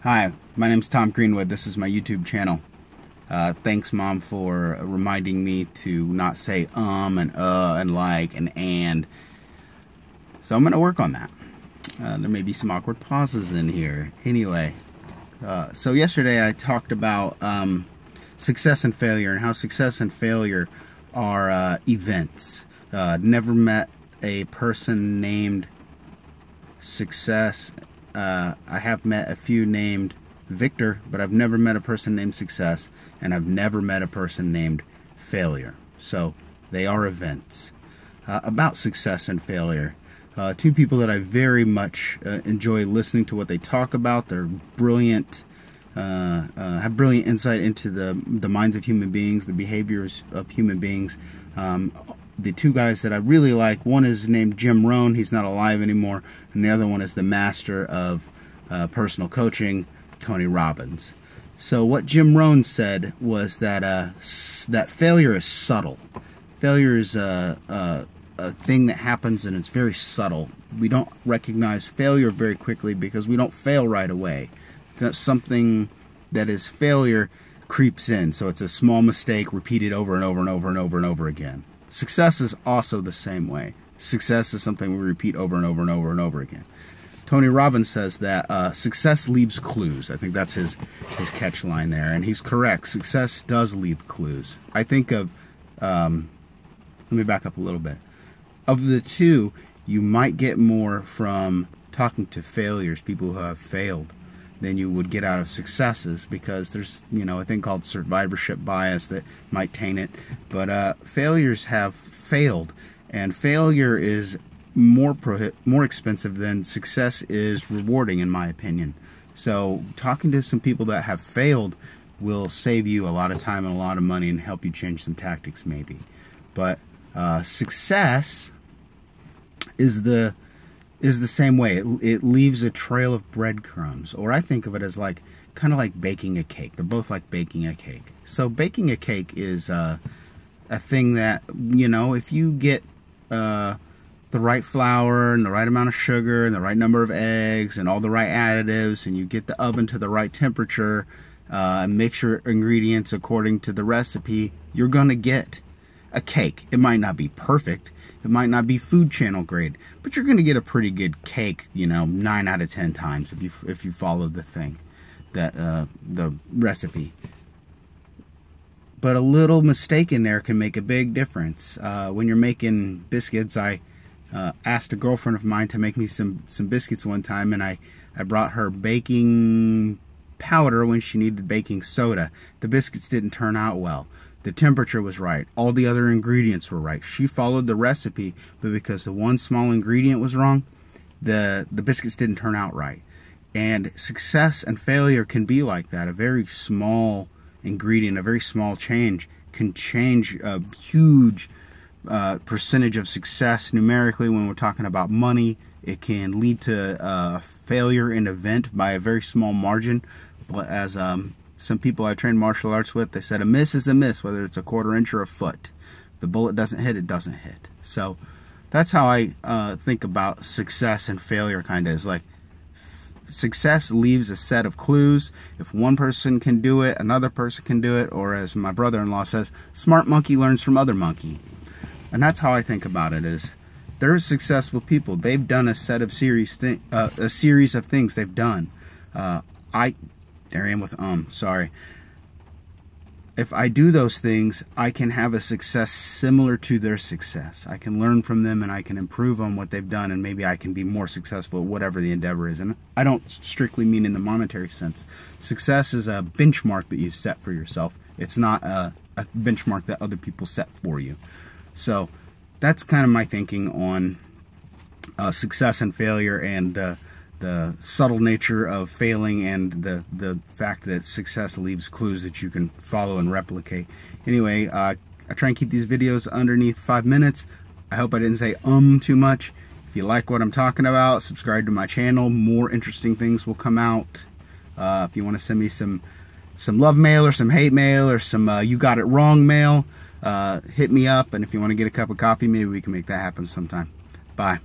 Hi, my name's Tom Greenwood. This is my YouTube channel. Thanks, Mom, for reminding me to not say and like and. So I'm going to work on that. There may be some awkward pauses in here. Anyway, so yesterday I talked about success and failure and how success and failure are events. Never met a person named Success. I have met a few named Victor, but I've never met a person named Success, and I've never met a person named Failure. So they are events. About success and failure, two people that I very much enjoy listening to what they talk about. They're brilliant, have brilliant insight into the minds of human beings, the behaviors of human beings. The two guys that I really like, one is named Jim Rohn. He's not alive anymore. And the other one is the master of personal coaching, Tony Robbins. So what Jim Rohn said was that that failure is subtle. Failure is a thing that happens and it's very subtle. We don't recognize failure very quickly because we don't fail right away. That's something that is failure creeps in. So it's a small mistake repeated over and over and over and over and over again. Success is also the same way. Success is something we repeat over and over and over and over again. Tony Robbins says that success leaves clues. I think that's his catch line there, and he's correct. Success does leave clues. I think of, let me back up a little bit. Of the two, you might get more from talking to failures, people who have failed, than you would get out of successes, because there's, a thing called survivorship bias that might taint it. But failures have failed, and failure is more expensive than success is rewarding, in my opinion. So talking to some people that have failed will save you a lot of time and a lot of money and help you change some tactics maybe. But success is the same way. It leaves a trail of breadcrumbs, or I think of it as kind of like baking a cake. They're both like baking a cake. So baking a cake is a thing that, if you get the right flour and the right amount of sugar and the right number of eggs and all the right additives, and you get the oven to the right temperature and mix your ingredients according to the recipe, you're going to get a cake. It might not be perfect. It might not be Food Channel grade, but you're going to get a pretty good cake, 9 out of 10 times if you follow the thing, the recipe. But a little mistake in there can make a big difference. When you're making biscuits, I asked a girlfriend of mine to make me some biscuits one time, and I brought her baking powder when she needed baking soda. The biscuits didn't turn out well. The temperature was right. All the other ingredients were right. She followed the recipe, but because the one small ingredient was wrong, the biscuits didn't turn out right. And success and failure can be like that. A very small ingredient, a very small change can change a huge percentage of success numerically. When we're talking about money, it can lead to failure in an event by a very small margin. But as some people I trained martial arts with, they said a miss is a miss, whether it's a quarter inch or a foot. If the bullet doesn't hit, it doesn't hit. So that's how I think about success and failure. Kind of is like success leaves a set of clues. If one person can do it, another person can do it, or as my brother-in-law says, smart monkey learns from other monkey. And that's how I think about it. Is they're successful people. They've done a series of things they've done. There I am with sorry. If I do those things, I can have a success similar to their success. I can learn from them and I can improve on what they've done, and maybe I can be more successful at whatever the endeavor is. And I don't strictly mean in the monetary sense. Success is a benchmark that you set for yourself. It's not a benchmark that other people set for you. So that's kind of my thinking on success and failure, and the subtle nature of failing, and the fact that success leaves clues that you can follow and replicate. Anyway, I try and keep these videos underneath 5 minutes. I hope I didn't say too much. If you like what I'm talking about, subscribe to my channel. More interesting things will come out. If you want to send me some love mail or some hate mail or some you got it wrong mail, hit me up. And if you want to get a cup of coffee, maybe we can make that happen sometime. Bye.